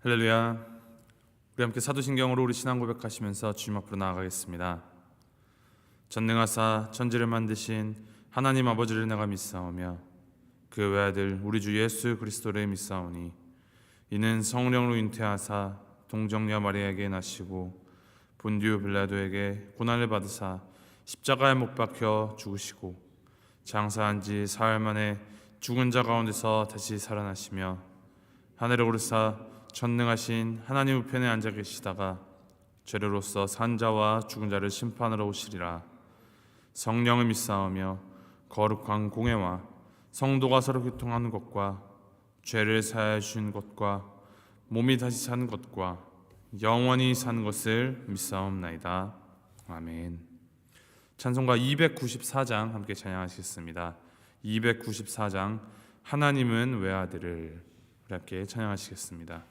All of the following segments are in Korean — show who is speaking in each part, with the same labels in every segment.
Speaker 1: 할렐루야. 우리 함께 사도신경으로 우리 신앙 고백하시면서 주님 앞으로 나아가겠습니다. 전능하사 천지를 만드신 하나님 아버지를 내가 믿사오며 그 외아들 우리 주 예수 그리스도를 믿사오니 이는 성령으로 잉태하사 동정녀 마리아에게 나시고 본디오 빌라도에게 고난을 받으사 십자가에 못 박혀 죽으시고 장사한 지 사흘 만에 죽은 자 가운데서 다시 살아나시며 하늘에 오르사 전능하신 하나님 우편에 앉아 계시다가 죄로로서 산 자와 죽은 자를 심판하러 오시리라. 성령을 믿사오며 거룩한 공회와 성도가 서로 교통하는 것과 죄를 사하여 주신 것과 몸이 다시 사는 것과 영원히 사는 것을 믿사옵나이다. 아멘. 찬송가 294장 함께 찬양하시겠습니다. 294장 하나님은 외아들을 함께 찬양하시겠습니다.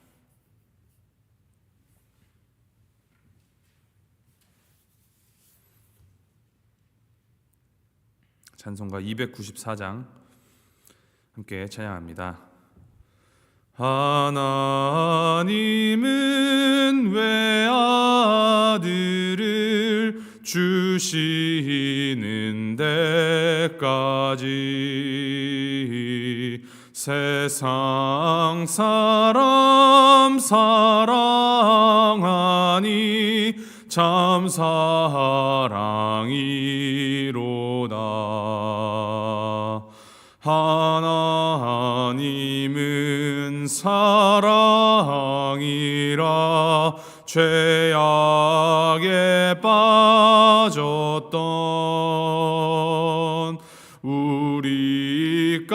Speaker 1: 찬송가 294장 함께 찬양합니다. 하나님은 외아들을 주시는 데까지 세상 사람 사랑하니 참 사랑이로다. 하나님은 사랑이라 죄악에 빠졌던 우리까지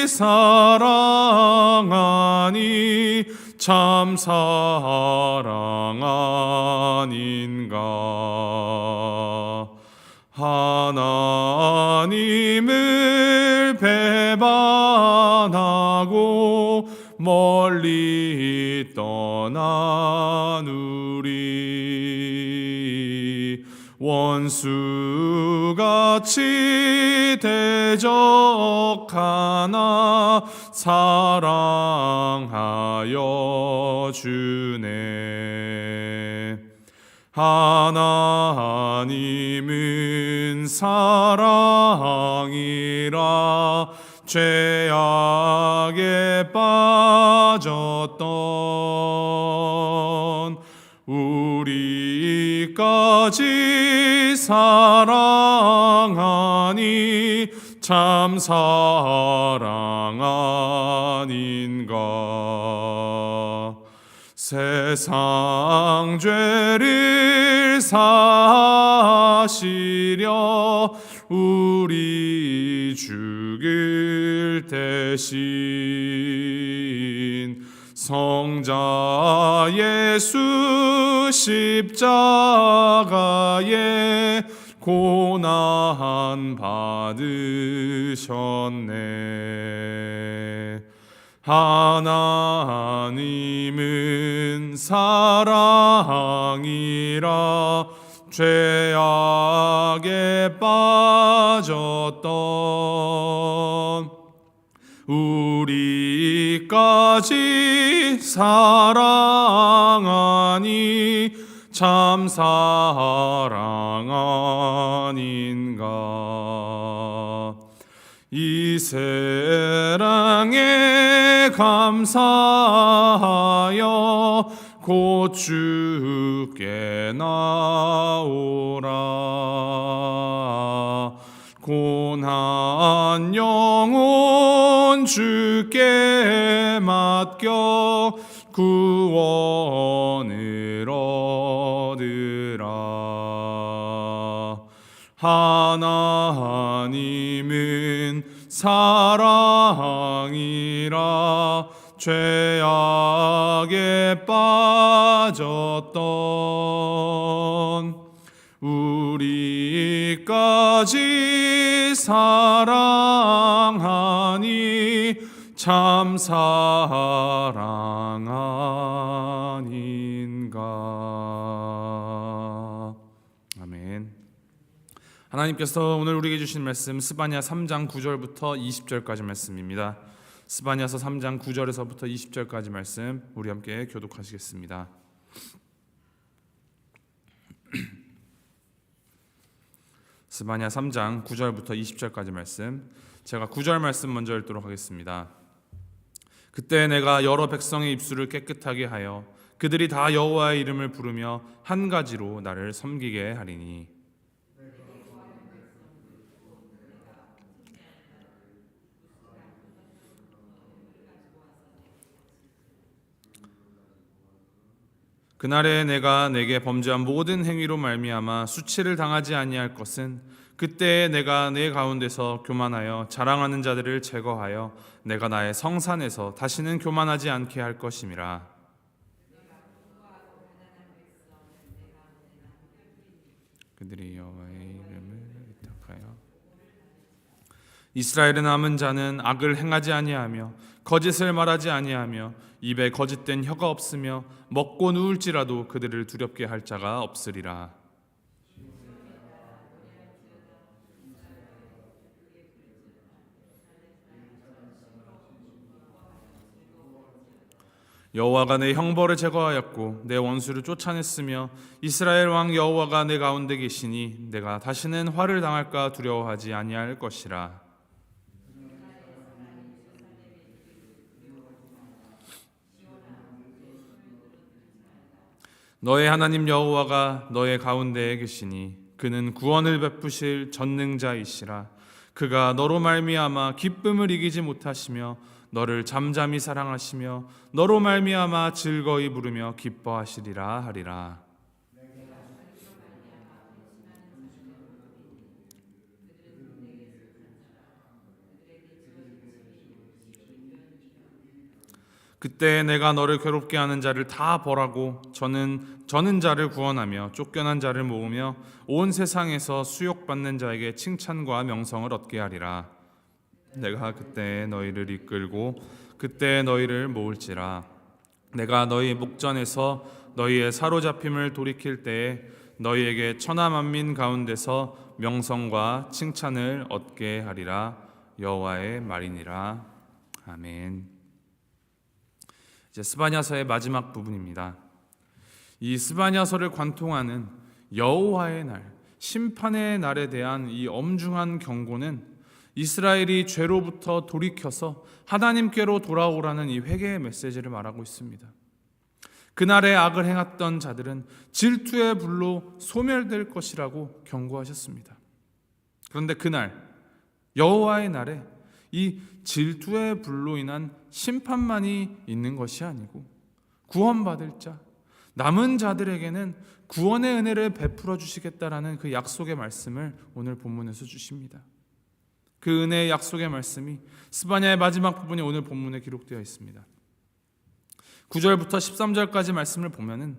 Speaker 1: 사랑하니 참 사랑 아닌가. 하나님을 배반하고 멀리 떠난 우리 원수같이 대적하나 사랑하여 주네. 하나님은 사랑이라 죄악에 빠졌던 우리까지 사랑하니 참 사랑 아닌가. 세상 죄를 사시려 우리 죽을 대신 성자 예수 십자가에 고난 받으셨네. 하나님은 사랑이라 죄악에 빠졌던 우리까지 사랑하니 참 사랑 아닌가. 이 사랑에 감사하여 곧 주께 나오라. 고난 영혼 주께 맡겨 구원을 얻으라. 하나님은 사랑이라 죄악에 빠졌던 우리까지 사랑하니 참 사랑 아닌가. 아멘. 하나님께서 오늘 우리에게 주신 말씀 스바냐 3장 9절부터 20절까지 말씀입니다. 스바냐서 3장 9절에서부터 20절까지 말씀 우리 함께 교독하시겠습니다. 스바냐 3장 9절부터 20절까지 말씀, 제가 9절 말씀 먼저 읽도록 하겠습니다. 그때 내가 여러 백성의 입술을 깨끗하게 하여 그들이 다 여호와의 이름을 부르며 한 가지로 나를 섬기게 하리니, 그날에 내가 내게 범죄한 모든 행위로 말미암아 수치를 당하지 아니할 것은 그때에 내가 내 가운데서 교만하여 자랑하는 자들을 제거하여 내가 나의 성산에서 다시는 교만하지 않게 할 것임이라. 그들이 여호와의 이름을 위탁하여 이스라엘의 남은 자는 악을 행하지 아니하며 거짓을 말하지 아니하며 입에 거짓된 혀가 없으며 먹고 누울지라도 그들을 두렵게 할 자가 없으리라. 여호와가 내 형벌을 제거하였고 내 원수를 쫓아냈으며 이스라엘 왕 여호와가 내 가운데 계시니 내가 다시는 화를 당할까 두려워하지 아니할 것이라. 너의 하나님 여호와가 너의 가운데에 계시니 그는 구원을 베푸실 전능자이시라. 그가 너로 말미암아 기쁨을 이기지 못하시며 너를 잠잠히 사랑하시며 너로 말미암아 즐거이 부르며 기뻐하시리라 하리라. 그때 내가 너를 괴롭게 하는 자를 다 벌하고 저는 자를 구원하며 쫓겨난 자를 모으며 온 세상에서 수욕받는 자에게 칭찬과 명성을 얻게 하리라. 내가 그때 너희를 이끌고 그때 너희를 모을지라. 내가 너희 목전에서 너희의 사로잡힘을 돌이킬 때에 너희에게 천하 만민 가운데서 명성과 칭찬을 얻게 하리라. 여호와의 말이니라. 아멘. 이제 스바냐서의 마지막 부분입니다. 이 스바냐서를 관통하는 여호와의 날, 심판의 날에 대한 이 엄중한 경고는 이스라엘이 죄로부터 돌이켜서 하나님께로 돌아오라는 이 회개의 메시지를 말하고 있습니다. 그날에 악을 행했던 자들은 질투의 불로 소멸될 것이라고 경고하셨습니다. 그런데 그날 여호와의 날에 이 질투의 불로 인한 심판만이 있는 것이 아니고 구원받을 자, 남은 자들에게는 구원의 은혜를 베풀어 주시겠다라는 그 약속의 말씀을 오늘 본문에서 주십니다. 그 은혜의 약속의 말씀이 스바냐의 마지막 부분이 오늘 본문에 기록되어 있습니다. 9절부터 13절까지 말씀을 보면은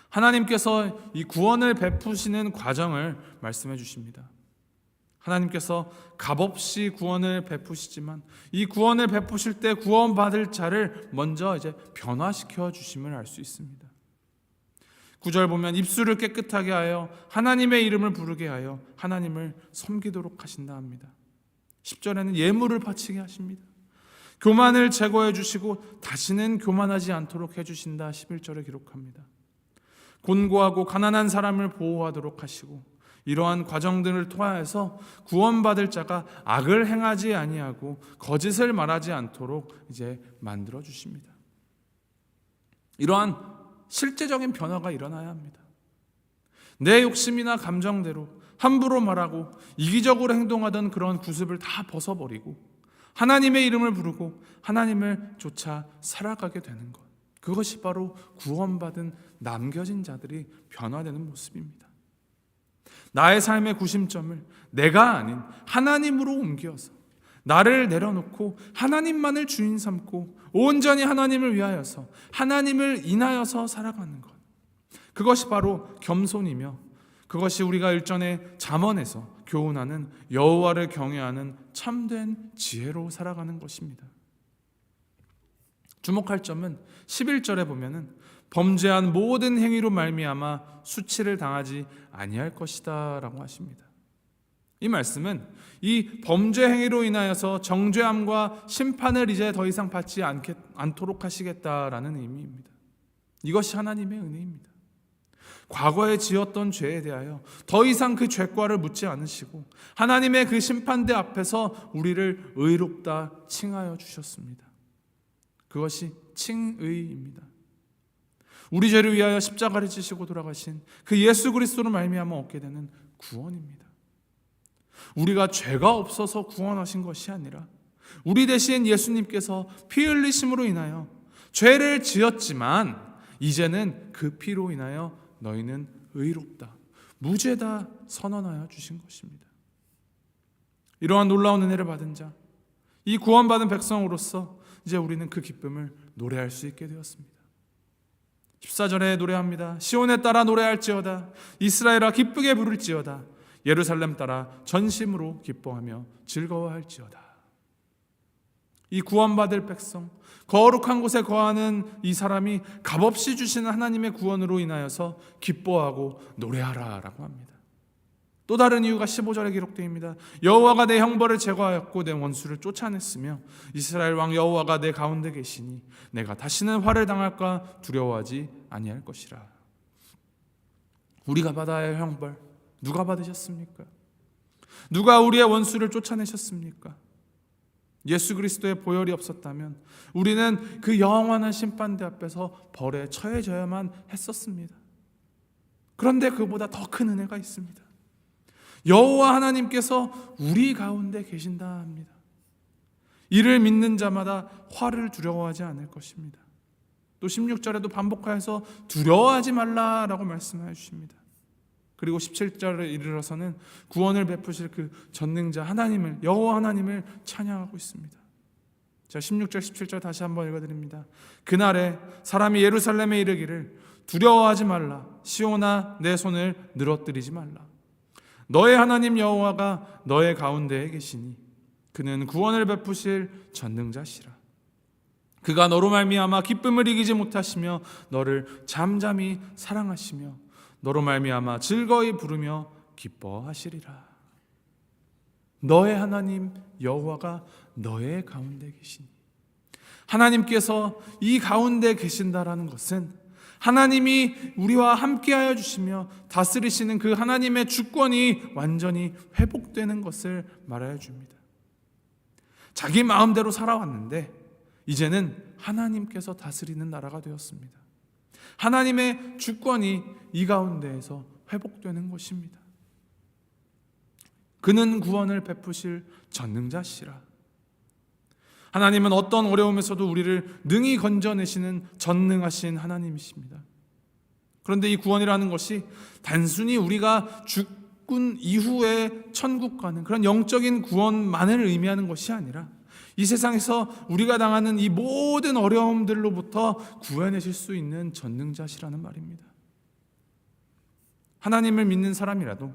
Speaker 1: 하나님께서 이 구원을 베푸시는 과정을 말씀해 주십니다. 하나님께서 값없이 구원을 베푸시지만 이 구원을 베푸실 때 구원받을 자를 먼저 이제 변화시켜 주심을 알 수 있습니다. 9절 보면 입술을 깨끗하게 하여 하나님의 이름을 부르게 하여 하나님을 섬기도록 하신다 합니다. 10절에는 예물을 바치게 하십니다. 교만을 제거해 주시고 다시는 교만하지 않도록 해주신다 11절에 기록합니다. 곤고하고 가난한 사람을 보호하도록 하시고 이러한 과정들을 통하여서 구원받을 자가 악을 행하지 아니하고 거짓을 말하지 않도록 이제 만들어 주십니다. 이러한 실제적인 변화가 일어나야 합니다. 내 욕심이나 감정대로 함부로 말하고 이기적으로 행동하던 그런 구습을 다 벗어버리고 하나님의 이름을 부르고 하나님을 쫓아 살아가게 되는 것, 그것이 바로 구원받은 남겨진 자들이 변화되는 모습입니다. 나의 삶의 구심점을 내가 아닌 하나님으로 옮겨서 나를 내려놓고 하나님만을 주인 삼고 온전히 하나님을 위하여서 하나님을 인하여서 살아가는 것, 그것이 바로 겸손이며 그것이 우리가 일전에 잠언에서 교훈하는 여호와를 경외하는 참된 지혜로 살아가는 것입니다. 주목할 점은 11절에 보면은 범죄한 모든 행위로 말미암아 수치를 당하지 아니할 것이다 라고 하십니다. 이 말씀은 이 범죄 행위로 인하여서 정죄함과 심판을 이제 더 이상 받지 않도록 하시겠다라는 의미입니다. 이것이 하나님의 은혜입니다. 과거에 지었던 죄에 대하여 더 이상 그 죄과를 묻지 않으시고 하나님의 그 심판대 앞에서 우리를 의롭다 칭하여 주셨습니다. 그것이 칭의입니다. 우리 죄를 위하여 십자가를 지시고 돌아가신 그 예수 그리스도로 말미암아 얻게 되는 구원입니다. 우리가 죄가 없어서 구원하신 것이 아니라 우리 대신 예수님께서 피 흘리심으로 인하여 죄를 지었지만 이제는 그 피로 인하여 너희는 의롭다, 무죄다 선언하여 주신 것입니다. 이러한 놀라운 은혜를 받은 자, 이 구원받은 백성으로서 이제 우리는 그 기쁨을 노래할 수 있게 되었습니다. 14절에 노래합니다. 시온에 따라 노래할지어다, 이스라엘아 기쁘게 부를지어다, 예루살렘 따라 전심으로 기뻐하며 즐거워할지어다. 이 구원받을 백성, 거룩한 곳에 거하는 이 사람이 값없이 주시는 하나님의 구원으로 인하여서 기뻐하고 노래하라라고 합니다. 또 다른 이유가 15절에 기록되어 여호와가 내 형벌을 제거하였고 내 원수를 쫓아냈으며 이스라엘 왕 여호와가 내 가운데 계시니 내가 다시는 화를 당할까 두려워하지 아니할 것이라. 우리가 받아야 할 형벌 누가 받으셨습니까? 누가 우리의 원수를 쫓아내셨습니까? 예수 그리스도의 보혈이 없었다면 우리는 그 영원한 심판대 앞에서 벌에 처해져야만 했었습니다. 그런데 그보다 더 큰 은혜가 있습니다. 여호와 하나님께서 우리 가운데 계신다 합니다. 이를 믿는 자마다 화를 두려워하지 않을 것입니다. 또 16절에도 반복하여서 두려워하지 말라라고 말씀해 주십니다. 그리고 17절에 이르러서는 구원을 베푸실 그 전능자 하나님을, 여호와 하나님을 찬양하고 있습니다. 자, 16절 17절 다시 한번 읽어드립니다. 그날에 사람이 예루살렘에 이르기를 두려워하지 말라, 시온아 내 손을 늘어뜨리지 말라. 너의 하나님 여호와가 너의 가운데에 계시니 그는 구원을 베푸실 전능자시라. 그가 너로 말미암아 기쁨을 이기지 못하시며 너를 잠잠히 사랑하시며 너로 말미암아 즐거이 부르며 기뻐하시리라. 너의 하나님 여호와가 너의 가운데 계시니, 하나님께서 이 가운데 계신다라는 것은 하나님이 우리와 함께하여 주시며 다스리시는 그 하나님의 주권이 완전히 회복되는 것을 말하여 줍니다. 자기 마음대로 살아왔는데 이제는 하나님께서 다스리는 나라가 되었습니다. 하나님의 주권이 이 가운데에서 회복되는 것입니다. 그는 구원을 베푸실 전능자시라. 하나님은 어떤 어려움에서도 우리를 능히 건져내시는 전능하신 하나님이십니다. 그런데 이 구원이라는 것이 단순히 우리가 죽은 이후에 천국 가는 그런 영적인 구원만을 의미하는 것이 아니라 이 세상에서 우리가 당하는 이 모든 어려움들로부터 구해내실 수 있는 전능자시라는 말입니다. 하나님을 믿는 사람이라도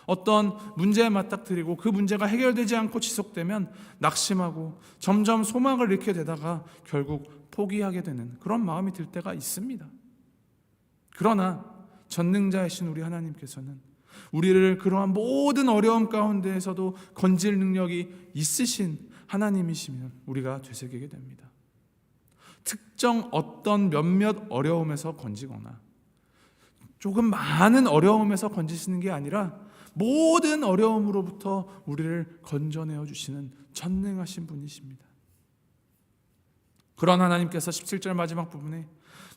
Speaker 1: 어떤 문제에 맞닥뜨리고 그 문제가 해결되지 않고 지속되면 낙심하고 점점 소망을 잃게 되다가 결국 포기하게 되는 그런 마음이 들 때가 있습니다. 그러나 전능자이신 우리 하나님께서는 우리를 그러한 모든 어려움 가운데에서도 건질 능력이 있으신 하나님이시면 우리가 되새기게 됩니다. 특정 어떤 몇몇 어려움에서 건지거나 조금 많은 어려움에서 건지시는 게 아니라 모든 어려움으로부터 우리를 건져내어 주시는 전능하신 분이십니다. 그런 하나님께서 17절 마지막 부분에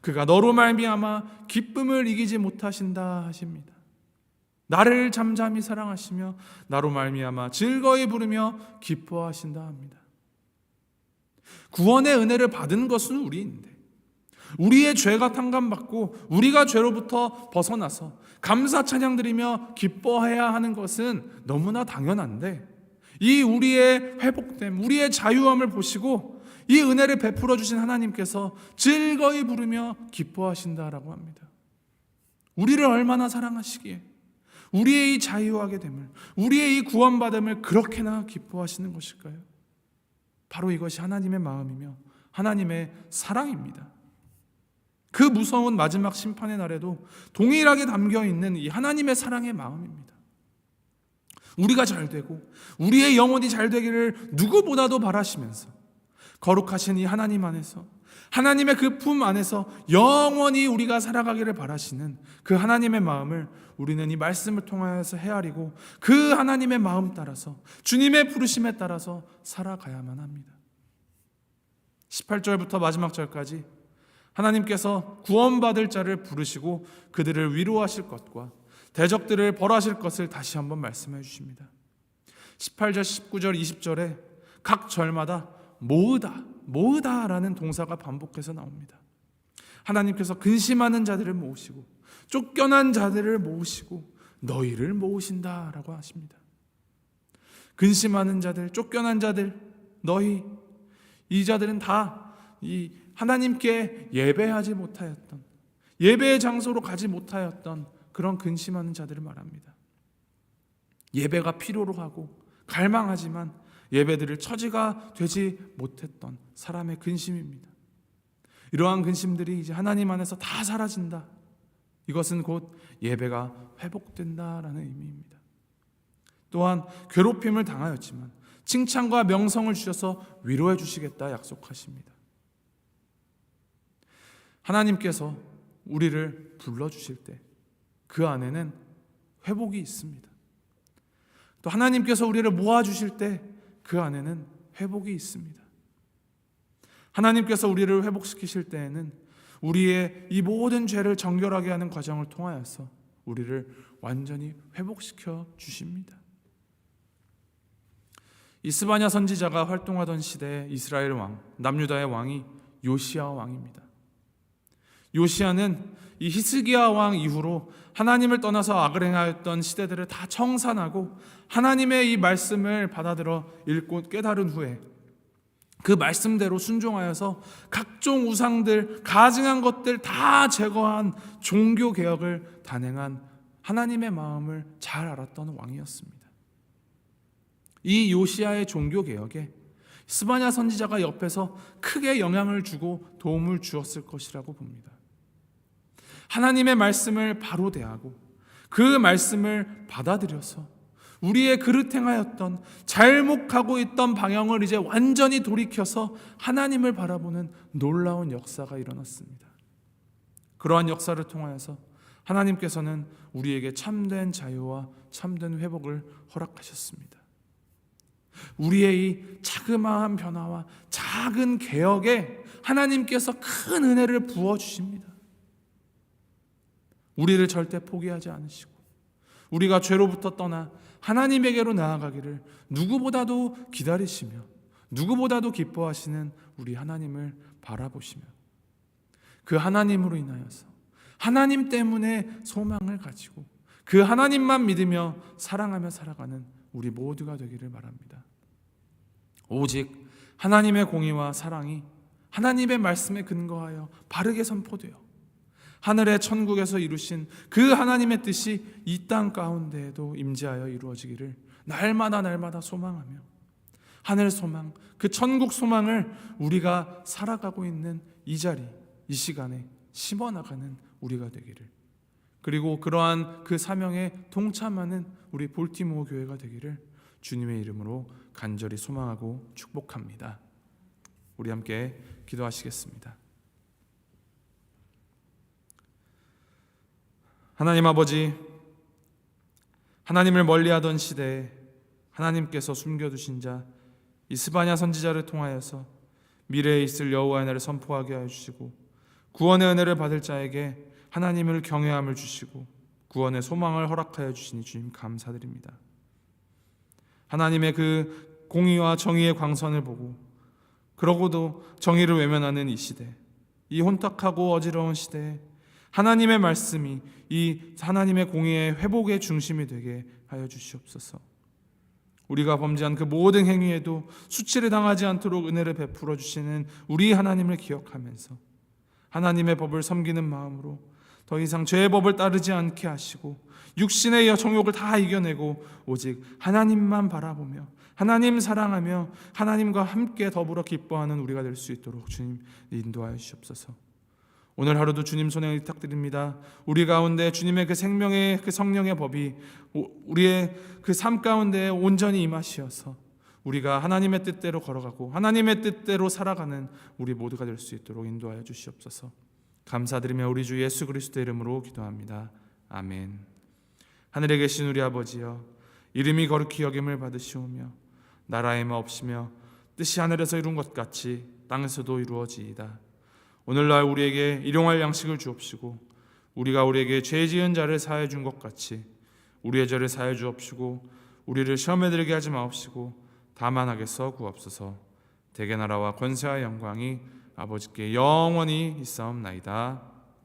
Speaker 1: 그가 너로 말미암아 기쁨을 이기지 못하신다 하십니다. 나를 잠잠히 사랑하시며 나로 말미암아 즐거이 부르며 기뻐하신다 합니다. 구원의 은혜를 받은 것은 우리인데 우리의 죄가 탕감받고 우리가 죄로부터 벗어나서 감사 찬양 드리며 기뻐해야 하는 것은 너무나 당연한데 이 우리의 회복됨, 우리의 자유함을 보시고 이 은혜를 베풀어 주신 하나님께서 즐거이 부르며 기뻐하신다라고 합니다. 우리를 얼마나 사랑하시기에 우리의 이 자유하게 됨을, 우리의 이 구원받음을 그렇게나 기뻐하시는 것일까요? 바로 이것이 하나님의 마음이며 하나님의 사랑입니다. 그 무서운 마지막 심판의 날에도 동일하게 담겨있는 이 하나님의 사랑의 마음입니다. 우리가 잘 되고 우리의 영혼이 잘 되기를 누구보다도 바라시면서 거룩하신 이 하나님 안에서, 하나님의 그 품 안에서 영원히 우리가 살아가기를 바라시는 그 하나님의 마음을 우리는 이 말씀을 통하여서 헤아리고 그 하나님의 마음 따라서, 주님의 부르심에 따라서 살아가야만 합니다. 18절부터 마지막 절까지 하나님께서 구원받을 자를 부르시고 그들을 위로하실 것과 대적들을 벌하실 것을 다시 한번 말씀해 주십니다. 18절, 19절, 20절에 각 절마다 모으다라는 동사가 반복해서 나옵니다. 하나님께서 근심하는 자들을 모으시고 쫓겨난 자들을 모으시고 너희를 모으신다라고 하십니다. 근심하는 자들, 쫓겨난 자들, 너희, 이 자들은 다 이 하나님께 예배하지 못하였던, 예배의 장소로 가지 못하였던 그런 근심하는 자들을 말합니다. 예배가 필요로 하고 갈망하지만 예배드릴 처지가 되지 못했던 사람의 근심입니다. 이러한 근심들이 이제 하나님 안에서 다 사라진다. 이것은 곧 예배가 회복된다라는 의미입니다. 또한 괴롭힘을 당하였지만 칭찬과 명성을 주셔서 위로해 주시겠다 약속하십니다. 하나님께서 우리를 불러주실 때 그 안에는 회복이 있습니다. 또 하나님께서 우리를 모아주실 때 그 안에는 회복이 있습니다. 하나님께서 우리를 회복시키실 때에는 우리의 이 모든 죄를 정결하게 하는 과정을 통하여서 우리를 완전히 회복시켜 주십니다. 이스바냐 선지자가 활동하던 시대에 이스라엘 왕, 남유다의 왕이 요시야 왕입니다. 요시야는 이 히스기야 왕 이후로 하나님을 떠나서 악을 행하였던 시대들을 다 청산하고 하나님의 이 말씀을 받아들여 읽고 깨달은 후에 그 말씀대로 순종하여서 각종 우상들, 가증한 것들 다 제거한 종교 개혁을 단행한 하나님의 마음을 잘 알았던 왕이었습니다. 이 요시야의 종교 개혁에 스바냐 선지자가 옆에서 크게 영향을 주고 도움을 주었을 것이라고 봅니다. 하나님의 말씀을 바로 대하고 그 말씀을 받아들여서 우리의 그릇 행하였던 잘못하고 있던 방향을 이제 완전히 돌이켜서 하나님을 바라보는 놀라운 역사가 일어났습니다. 그러한 역사를 통하여서 하나님께서는 우리에게 참된 자유와 참된 회복을 허락하셨습니다. 우리의 이 자그마한 변화와 작은 개혁에 하나님께서 큰 은혜를 부어주십니다. 우리를 절대 포기하지 않으시고 우리가 죄로부터 떠나 하나님에게로 나아가기를 누구보다도 기다리시며 누구보다도 기뻐하시는 우리 하나님을 바라보시며 그 하나님으로 인하여서 하나님 때문에 소망을 가지고 그 하나님만 믿으며 사랑하며 살아가는 우리 모두가 되기를 바랍니다. 오직 하나님의 공의와 사랑이 하나님의 말씀에 근거하여 바르게 선포되어 하늘의 천국에서 이루신 그 하나님의 뜻이 이 땅 가운데에도 임재하여 이루어지기를 날마다 소망하며 하늘 소망, 그 천국 소망을 우리가 살아가고 있는 이 자리, 이 시간에 심어나가는 우리가 되기를, 그리고 그러한 그 사명에 동참하는 우리 볼티모어 교회가 되기를 주님의 이름으로 간절히 소망하고 축복합니다. 우리 함께 기도하시겠습니다. 하나님 아버지, 하나님을 멀리하던 시대에 하나님께서 숨겨두신 자 이스바냐 선지자를 통하여서 미래에 있을 여호와의 날을 선포하게 하여 주시고 구원의 은혜를 받을 자에게 하나님을 경외함을 주시고 구원의 소망을 허락하여 주시니 주님 감사드립니다. 하나님의 그 공의와 정의의 광선을 보고 그러고도 정의를 외면하는 이 시대, 이 혼탁하고 어지러운 시대에 하나님의 말씀이 이 하나님의 공의의 회복의 중심이 되게 하여 주시옵소서. 우리가 범죄한 그 모든 행위에도 수치를 당하지 않도록 은혜를 베풀어 주시는 우리 하나님을 기억하면서 하나님의 법을 섬기는 마음으로 더 이상 죄의 법을 따르지 않게 하시고 육신의 정욕을 다 이겨내고 오직 하나님만 바라보며 하나님 사랑하며 하나님과 함께 더불어 기뻐하는 우리가 될 수 있도록 주님 인도하여 주시옵소서. 오늘 하루도 주님 손에 의탁드립니다. 우리 가운데 주님의 그 생명의 그 성령의 법이 우리의 그 삶 가운데 온전히 임하시어서 우리가 하나님의 뜻대로 걸어가고 하나님의 뜻대로 살아가는 우리 모두가 될 수 있도록 인도하여 주시옵소서. 감사드리며 우리 주 예수 그리스도의 이름으로 기도합니다. 아멘. 하늘에 계신 우리 아버지여, 이름이 거룩히 여김을 받으시오며 나라의 마옵시며 뜻이 하늘에서 이룬 것 같이 땅에서도 이루어지이다. 오늘날 우리에게 일용할 양식을 주옵시고 우리가 우리에게 죄 지은 자를 사하여 준 것 같이 우리의 죄를 사하여 주옵시고 우리를 시험에 들게 하지 마옵시고 다만 악에서 구하옵소서. 대개 나라와 권세와 영광이 아버지께 영원히 있사옵나이다.